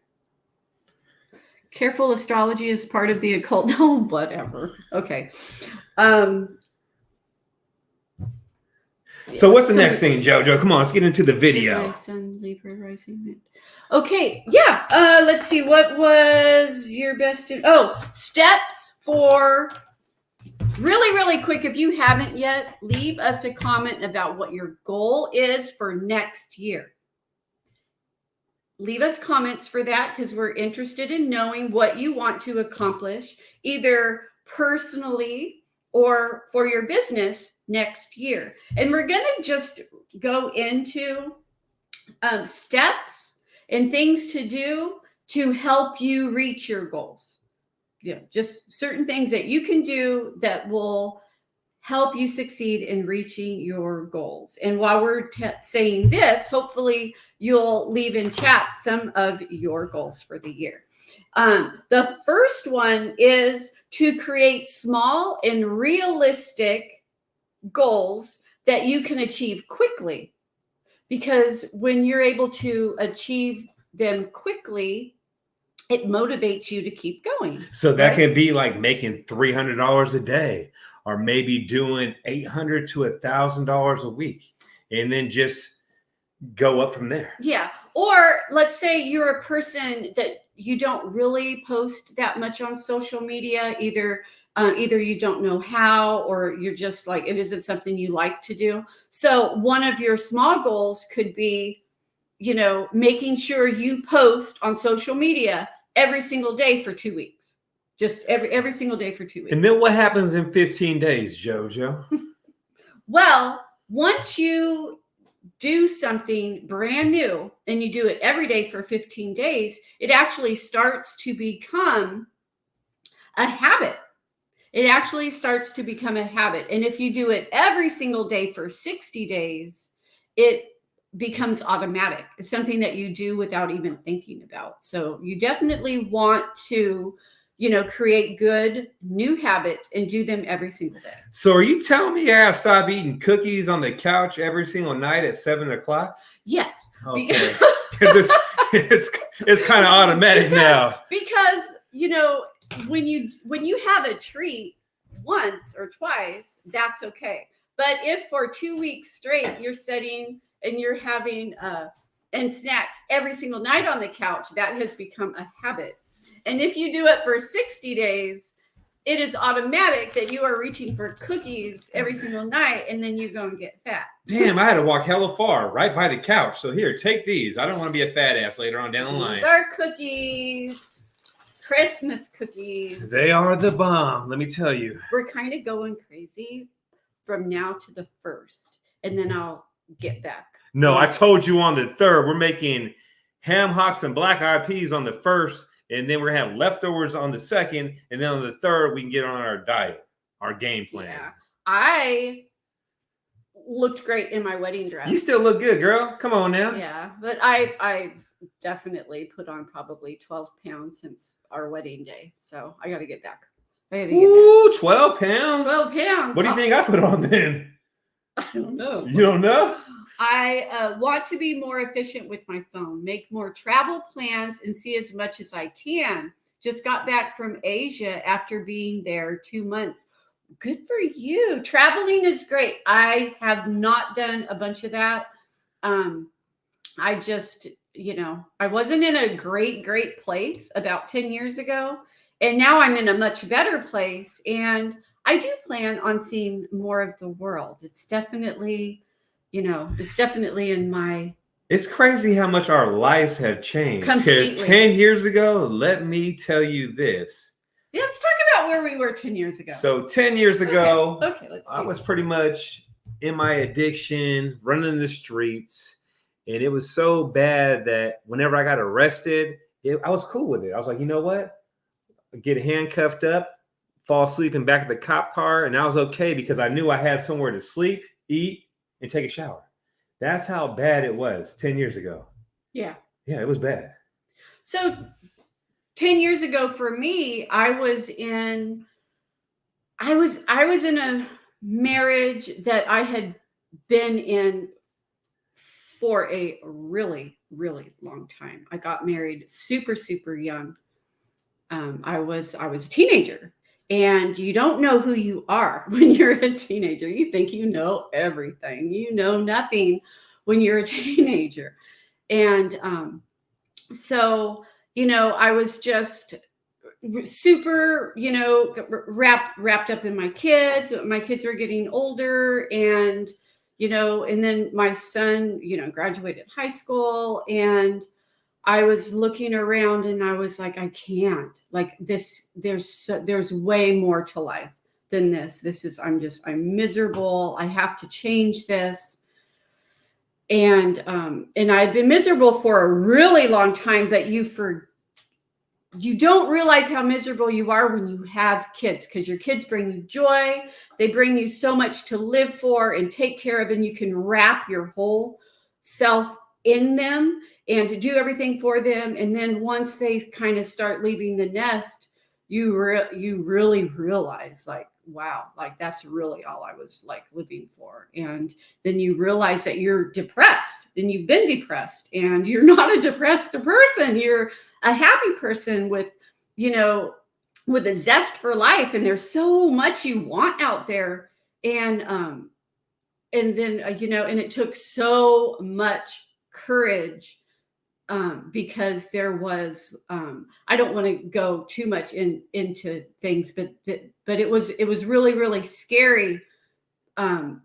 Careful, astrology is part of the occult. No, whatever. Okay. So what's the next thing, JoJo? Come on, let's get into the video. Gemini, Sun, Libra, rising. Moon. Okay, yeah. Let's see. What was your best? Steps for really, really quick. If you haven't yet, leave us a comment about what your goal is for next year. Leave us comments for that because we're interested in knowing what you want to accomplish, either personally or for your business next year. And we're going to just go into steps and things to do to help you reach your goals. Yeah, just certain things that you can do that will help you succeed in reaching your goals. And while we're saying this, hopefully you'll leave in chat some of your goals for the year. The first one is to create small and realistic goals that you can achieve quickly. Because when you're able to achieve them quickly, it motivates you to keep going. So that can be like making $300 a day, or maybe doing $800 to $1,000 a week, and then just go up from there. Yeah. Or let's say you're a person that you don't really post that much on social media. Either you don't know how, or you're just like, it isn't something you like to do. So one of your small goals could be, making sure you post on social media every single day for 2 weeks. Just every single day for 2 weeks. And then what happens in 15 days, JoJo? Well, once you do something brand new and you do it every day for 15 days, it actually starts to become a habit. It actually starts to become a habit. And if you do it every single day for 60 days, it becomes automatic. It's something that you do without even thinking about. So you definitely want to, create good new habits and do them every single day. So are you telling me I have to stop eating cookies on the couch every single night at 7 o'clock? Yes. Okay. it's kind of automatic now. Because, when you have a treat once or twice, that's okay. But if for 2 weeks straight, you're sitting and you're having and snacks every single night on the couch, that has become a habit. And if you do it for 60 days, it is automatic that you are reaching for cookies every single night, and then you go and get fat. Damn, I had to walk hella far right by the couch. So here, take these. I don't want to be a fat ass later on down the line. These are cookies. Christmas cookies. They are the bomb, let me tell you. We're kind of going crazy from now to the 1st, and then I'll get back. No, I told you on the 3rd, we're making ham hocks and black eyed peas on the 1st, and then we're gonna have leftovers on the 2nd, and then on the 3rd, we can get on our diet, our game plan. Yeah. I looked great in my wedding dress. You still look good, girl. Come on now. Yeah, but I've definitely put on probably 12 pounds since our wedding day. So I got to get back. Ooh, 12 pounds? 12 pounds. What do you think I put on then? I don't know. You don't know? I want to be more efficient with my phone, make more travel plans, and see as much as I can. Just got back from Asia after being there 2 months. Good for you. Traveling is great. I have not done a bunch of that. I just, I wasn't in a great place about 10 years ago. And now I'm in a much better place. And I do plan on seeing more of the world. It's definitely, in my... It's crazy how much our lives have changed. Completely. Because 10 years ago, let me tell you this. Yeah, let's talk about where we were 10 years ago. So 10 years ago, okay, I was pretty much in my addiction, running the streets. And it was so bad that whenever I got arrested, I was cool with it. I was like, you know what? Get handcuffed up, fall asleep in back of the cop car. And I was okay because I knew I had somewhere to sleep, eat, and take a shower. That's how bad it was 10 years ago. Yeah. Yeah, it was bad. So 10 years ago for me, I was in a marriage that I had been in for a really, really long time. I got married super, super young. I was a teenager, and you don't know who you are when you're a teenager. You think you know everything. You know nothing when you're a teenager, and so I was just super, wrapped up in my kids. My kids were getting older, and then my son, graduated high school, and I was looking around and I was like, I can't, like this, there's way more to life than this. I'm miserable. I have to change this. And I'd been miserable for a really long time, but you don't realize how miserable you are when you have kids, because your kids bring you joy. They bring you so much to live for and take care of, and you can wrap your whole self in them and to do everything for them. And then once they kind of start leaving the nest, you really realize, like, wow, like that's really all I was like living for. And then you realize that you're depressed, and you've been depressed, and you're not a depressed person. You're a happy person with a zest for life, and there's so much you want out there. And then and it took so much courage, because there was I don't want to go too much into things, but it was really, really scary, um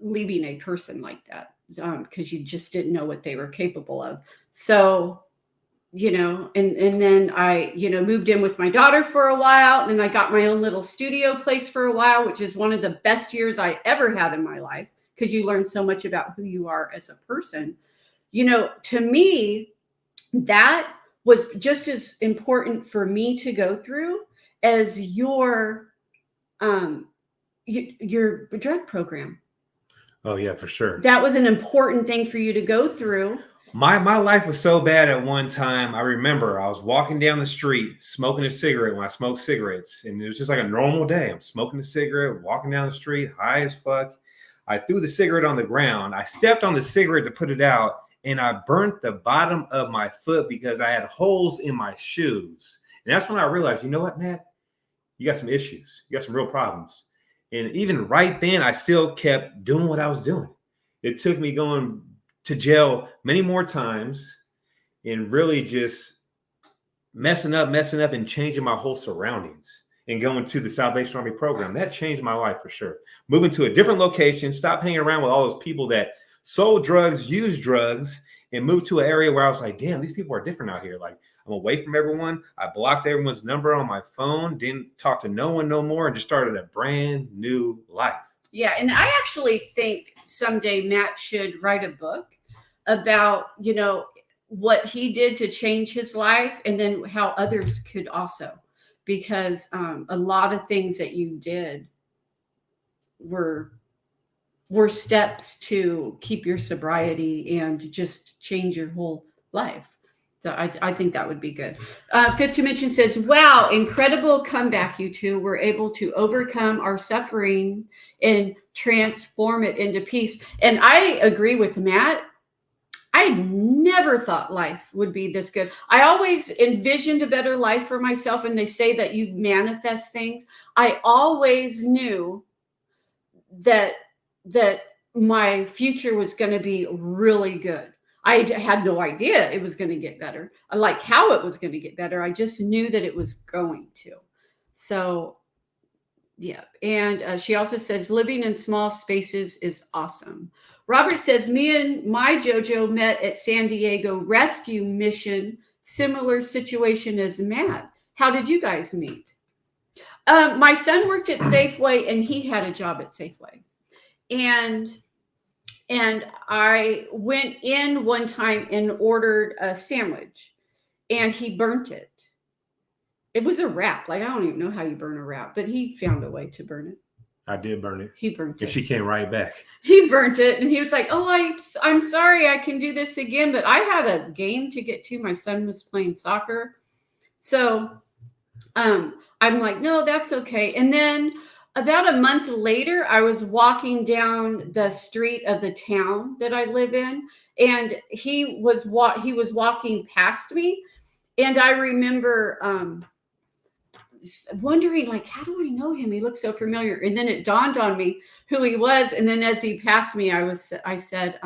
leaving a person like that, because you just didn't know what they were capable of. So and then I moved in with my daughter for a while, and then I got my own little studio place for a while, which is one of the best years I ever had in my life, because you learn so much about who you are as a person. To me, that was just as important for me to go through as your drug program. Oh yeah, for sure. That was an important thing for you to go through. My life was so bad at one time. I remember I was walking down the street smoking a cigarette when I smoked cigarettes, and it was just like a normal day. I'm smoking a cigarette, walking down the street, high as fuck. I threw the cigarette on the ground. I stepped on the cigarette to put it out, and I burnt the bottom of my foot because I had holes in my shoes. And that's when I realized, you know what, Matt? You got some issues. You got some real problems. And even right then, I still kept doing what I was doing. It took me going to jail many more times and really just messing up and changing my whole surroundings, and going to the Salvation Army program. That changed my life for sure. Moving to a different location, stop hanging around with all those people that sold drugs, used drugs, and moved to an area where I was like, damn, these people are different out here. Like, I'm away from everyone. I blocked everyone's number on my phone, didn't talk to no one no more, and just started a brand new life. Yeah, and I actually think someday Matt should write a book about, what he did to change his life, and then how others could also, because a lot of things that you did were steps to keep your sobriety and just change your whole life. So I think that would be good. Fifth Dimension says, wow, incredible comeback. You two were able to overcome our suffering and transform it into peace. And I agree with Matt. I never thought life would be this good. I always envisioned a better life for myself. And they say that you manifest things. I always knew that my future was going to be really good. I had no idea it was going to get better. I like how it was going to get better. I just knew that it was going to. So, yeah. And she also says, living in small spaces is awesome. Robert says, me and my JoJo met at San Diego rescue mission. Similar situation as Matt. How did you guys meet? My son worked at Safeway, and he had a job at Safeway. And I went in one time and ordered a sandwich, and he burnt it. It was a wrap. Like, I don't even know how you burn a wrap, but he found a way to burn it. I did burn it. He burnt And it. she came right back. He burnt it, and he was like, "Oh, I'm sorry, I can do this again, but I had a game to get to. My son was playing soccer, so I'm like, no, that's okay." And then about a month later, I was walking down the street of the town that I live in, and he was walking past me, and I remember wondering, like, how do I know him? He looked so familiar. And then it dawned on me who he was. And then as he passed me, I said,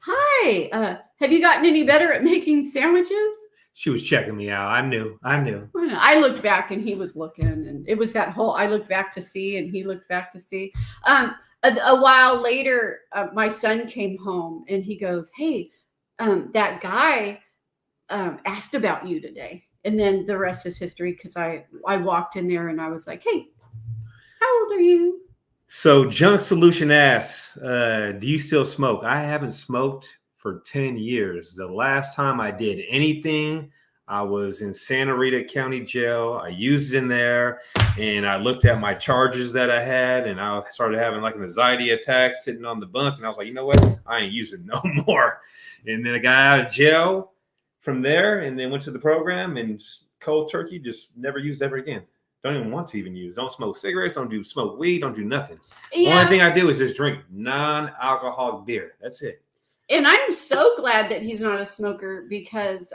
"Hi, have you gotten any better at making sandwiches?" She was checking me out. I knew. I looked back and he was looking, and it was that whole, I looked back to see and he looked back to see. A while later, my son came home and he goes, "Hey, that guy asked about you today." And then the rest is history, because I walked in there and I was like, "Hey, how old are you?" So Junk Solution asks, do you still smoke? I haven't smoked for 10 years. The last time I did anything, I was in Santa Rita County Jail. I used it in there, and I looked at my charges that I had, and I started having like an anxiety attack sitting on the bunk, and I was like, you know what? I ain't using no more. And then I got out of jail from there, and then went to the program, and cold turkey, just never used ever again. Don't even want to even use. Don't smoke cigarettes. Don't smoke weed. Don't do nothing. Yeah. Only thing I do is just drink non-alcoholic beer. That's it. And I'm so glad that he's not a smoker, because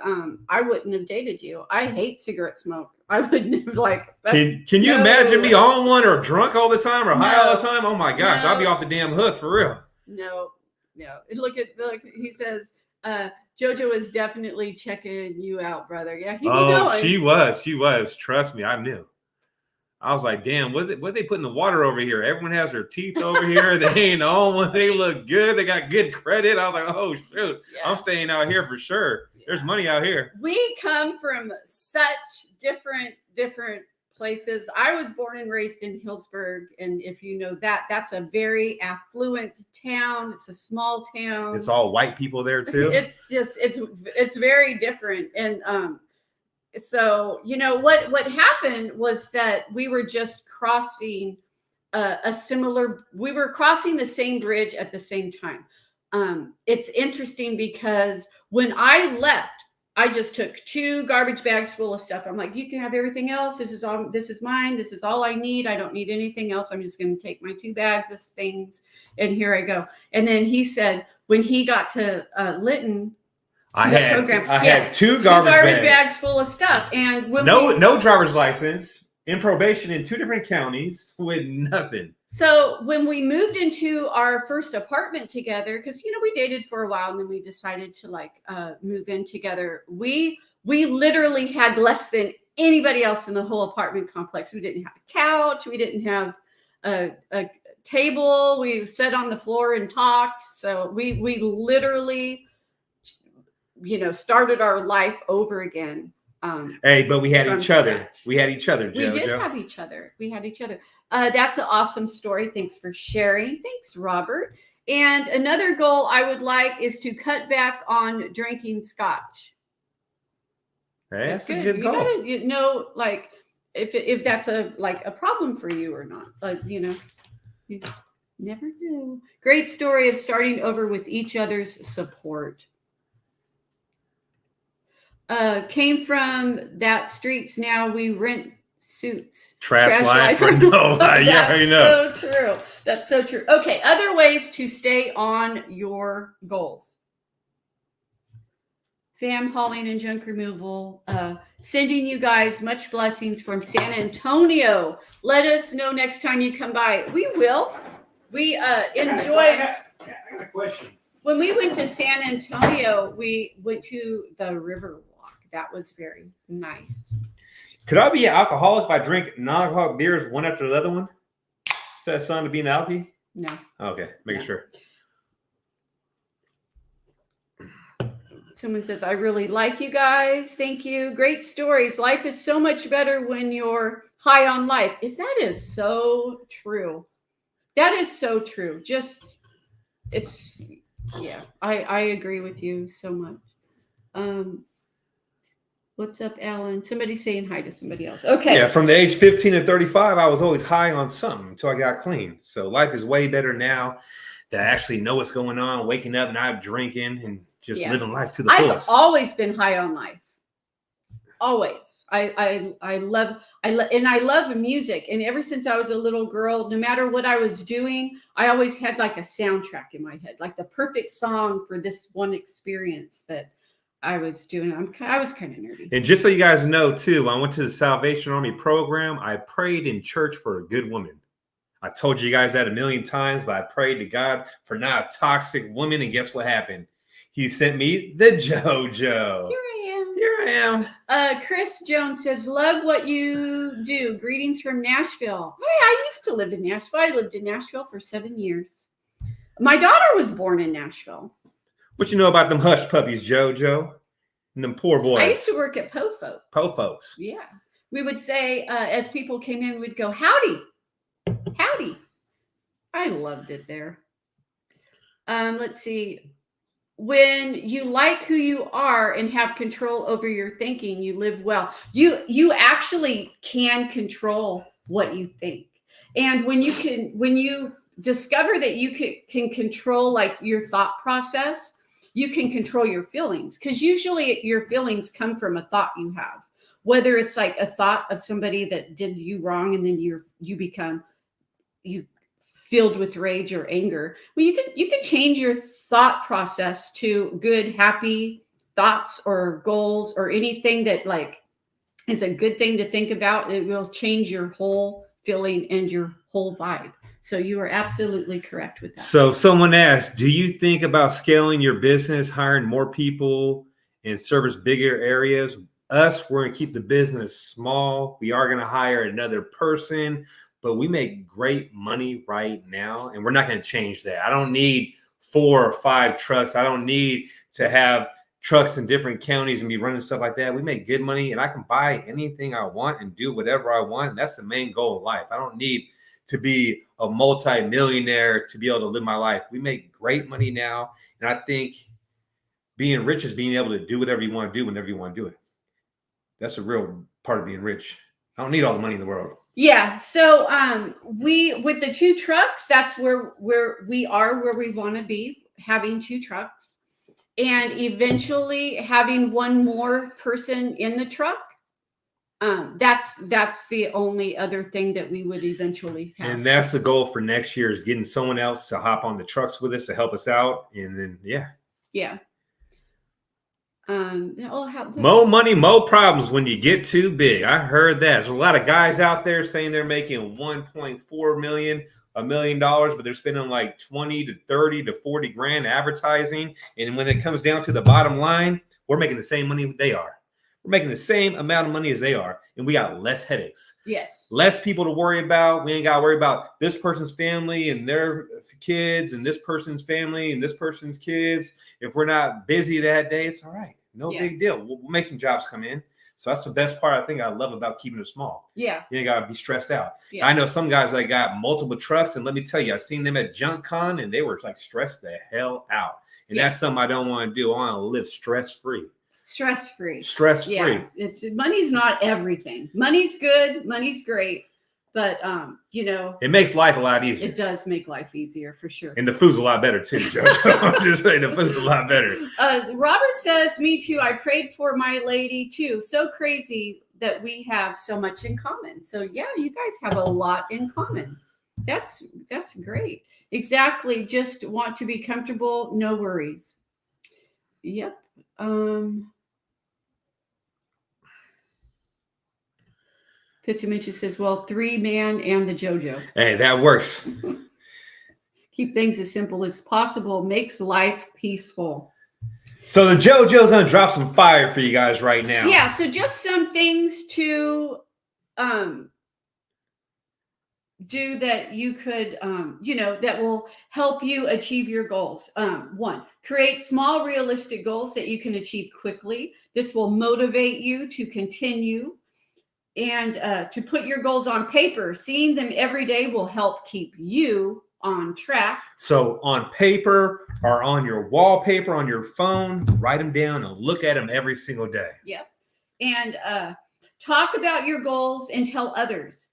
I wouldn't have dated you. I hate cigarette smoke. I wouldn't have Can you imagine me on one, or drunk all the time, or high all the time? Oh my gosh, No. I'll be off the damn hook for real. No. Look, he says, JoJo is definitely checking you out, brother. Yeah, he she was. Trust me, I knew. I was like, damn, what they put in the water over here? Everyone has their teeth over here. They ain't on one. They look good. They got good credit. I was like, oh shoot, yeah. I'm staying out here for sure. Yeah. There's money out here. We come from such different places. I was born and raised in Hillsburg, and if you know that, that's a very affluent town. It's a small town. It's all white people there too. It's very different. And so what happened was that we were just crossing we were crossing the same bridge at the same time. It's interesting because when I left, I just took 2 garbage bags full of stuff. I'm like, you can have everything else. This is mine. This is all I need. I don't need anything else. I'm just going to take my 2 bags of things, and here I go. And then he said, when he got to Lytton, I had 2 garbage bags full of stuff, and no driver's license, in probation in 2 different counties with nothing. So when we moved into our first apartment together, because we dated for a while, and then we decided to move in together, we literally had less than anybody else in the whole apartment complex. We didn't have a couch, we didn't have a table. We sat on the floor and talked. So we literally started our life over again. Hey, but we had each other. We had each other, JoJo. We did have each other. We had each other. That's an awesome story. Thanks for sharing. Thanks, Robert. And another goal I would like is to cut back on drinking scotch. Hey, that's a good goal. You gotta, if that's a problem for you or not. You never knew. Great story of starting over with each other's support. Came from that streets. Now we rent suits. Trash life for no life. You already know. So true. That's so true. Okay. Other ways to stay on your goals. Fam hauling and junk removal. Sending you guys much blessings from San Antonio. Let us know next time you come by. We will. We enjoyed. I got a question. When we went to San Antonio, we went to the river. That was very nice. Could I be an alcoholic if I drink non-alcoholic beers one after the other one? Is that a sign to be an alky? No. Okay, making sure. Someone says, I really like you guys. Thank you. Great stories. Life is so much better when you're high on life. That is so true. That is so true. I agree with you so much. What's up, Alan? Somebody's saying hi to somebody else. Okay. Yeah, from the age 15 to 35, I was always high on something until I got clean. So life is way better now that I actually know what's going on, waking up, not drinking, and just living life to the fullest. I've always been high on life. Always. I love music. And ever since I was a little girl, no matter what I was doing, I always had like a soundtrack in my head, like the perfect song for this one experience that I was doing. I was kind of nerdy. And just so you guys know, too, when I went to the Salvation Army program, I prayed in church for a good woman. I told you guys that a million times, but I prayed to God for not a toxic woman. And guess what happened? He sent me the JoJo. Here I am. Chris Jones says, love what you do. Greetings from Nashville. Hey, I used to live in Nashville. I lived in Nashville for 7 years. My daughter was born in Nashville. What you know about them hush puppies, JoJo? And them poor boys. I used to work at Po Folks. Po Folks. Yeah. We would say, as people came in, we'd go, howdy. Howdy. I loved it there. Let's see. When you like who you are and have control over your thinking, you live well. You actually can control what you think. And when you discover that you can control like your thought process, you can control your feelings, because usually your feelings come from a thought you have, whether it's like a thought of somebody that did you wrong and then you become filled with rage or anger. Well, you can change your thought process to good, happy thoughts or goals or anything that like is a good thing to think about. It will change your whole feeling and your whole vibe. So you are absolutely correct with that. So someone asked, do you think about scaling your business, hiring more people and service bigger areas? Us, we're going to keep the business small. We are going to hire another person, but we make great money right now, and we're not going to change that. I don't need 4 or 5 trucks. I don't need to have trucks in different counties and be running stuff like that. We make good money, and I can buy anything I want and do whatever I want. And that's the main goal of life. I don't need to be a multi-millionaire to be able to live my life. We make great money now. And I think being rich is being able to do whatever you want to do whenever you want to do it. That's a real part of being rich. I don't need all the money in the world. Yeah. So we, with the 2 trucks, that's where we are, where we want to be, having 2 trucks, and eventually having one more person in the truck. That's the only other thing that we would eventually have. And that's the goal for next year, is getting someone else to hop on the trucks with us to help us out. And then, yeah. More money, more problems when you get too big. I heard that. There's a lot of guys out there saying they're making $1.4 million, $1 million, but they're spending like 20 to 30 to 40 grand advertising. And when it comes down to the bottom line, we're making the same money they are. We're making the same amount of money as they are, and we got less headaches. Yes. Less people to worry about. We ain't got to worry about this person's family and their kids and this person's family and this person's kids. If we're not busy that day, it's all right. No big deal. We'll make some jobs come in. So that's the best part I think I love about keeping it small. Yeah. You ain't got to be stressed out. Yeah. I know some guys that got multiple trucks, and let me tell you, I've seen them at Junk Con, and they were like stressed the hell out. And that's something I don't want to do. I want to live stress-free. Stress-free. Stress-free. Yeah. Money's not everything. Money's good. Money's great. But, it makes life a lot easier. It does make life easier for sure. And the food's a lot better too, JoJo. I'm just saying, the food's a lot better. Robert says, me too. I prayed for my lady too. So crazy that we have so much in common. So yeah, you guys have a lot in common. That's great. Exactly. Just want to be comfortable. No worries. Yep. Pitchiminchi says, well, 3-man and the JoJo. Hey, that works. Keep things as simple as possible. Makes life peaceful. So the JoJo's gonna drop some fire for you guys right now. Yeah, so just some things to do that you could, that will help you achieve your goals. 1, create small, realistic goals that you can achieve quickly. This will motivate you to continue. And to put your goals on paper, seeing them every day will help keep you on track. So on paper or on your wallpaper on your phone, write them down and look at them every single day. Yep. And talk about your goals and tell others.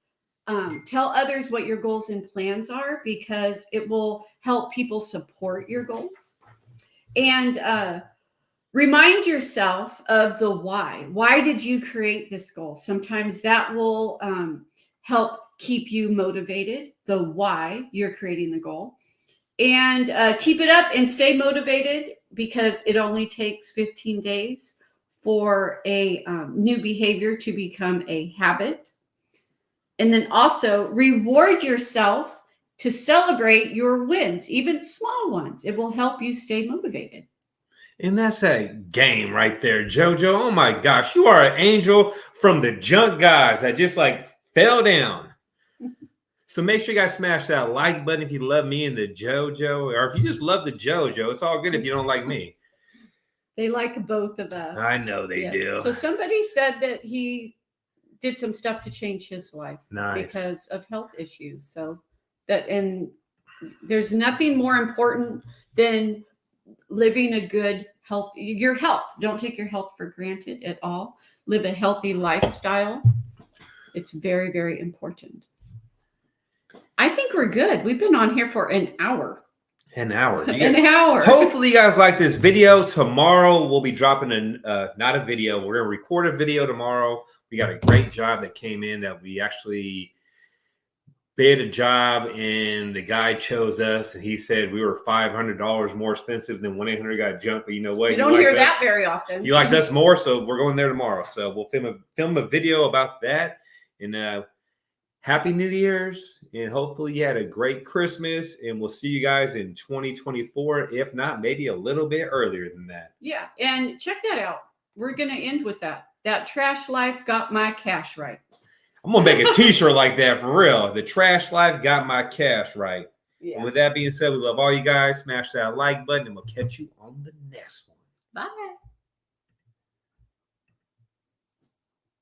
Tell others what your goals and plans are, because it will help people support your goals. And remind yourself of the why. Why did you create this goal? Sometimes that will help keep you motivated, the why you're creating the goal. And keep it up and stay motivated, because it only takes 15 days for a new behavior to become a habit. And then also reward yourself to celebrate your wins, even small ones. It will help you stay motivated. And that's a game right there, JoJo. Oh my gosh, you are an angel from the junk guys that just like fell down. So make sure you guys smash that like button if you love me and the JoJo, or if you just love the JoJo. It's all good if you don't like me. They like both of us. I know they do. So somebody said that he did some stuff to change his life because of health issues. So that, and there's nothing more important than living a good health. Your health. Don't take your health for granted at all. Live a healthy lifestyle. It's very, very important. I think we're good. We've been on here for an hour. An hour. An hour. Hopefully you guys like this video. Tomorrow we'll be dropping not a video. We're going to record a video tomorrow. We got a great job that came in that we actually bid a job, and the guy chose us, and he said we were $500 more expensive than 1-800 got jumped. But you know what? You don't hear that very often. You liked us more, so we're going there tomorrow. So we'll film a video about that. And Happy New Year's, and hopefully you had a great Christmas, and we'll see you guys in 2024. If not, maybe a little bit earlier than that. Yeah, and check that out. We're going to end with that. That trash life got my cash right. I'm going to make a t-shirt like that for real. The trash life got my cash right. Yeah. And with that being said, we love all you guys. Smash that like button, and we'll catch you on the next one. Bye.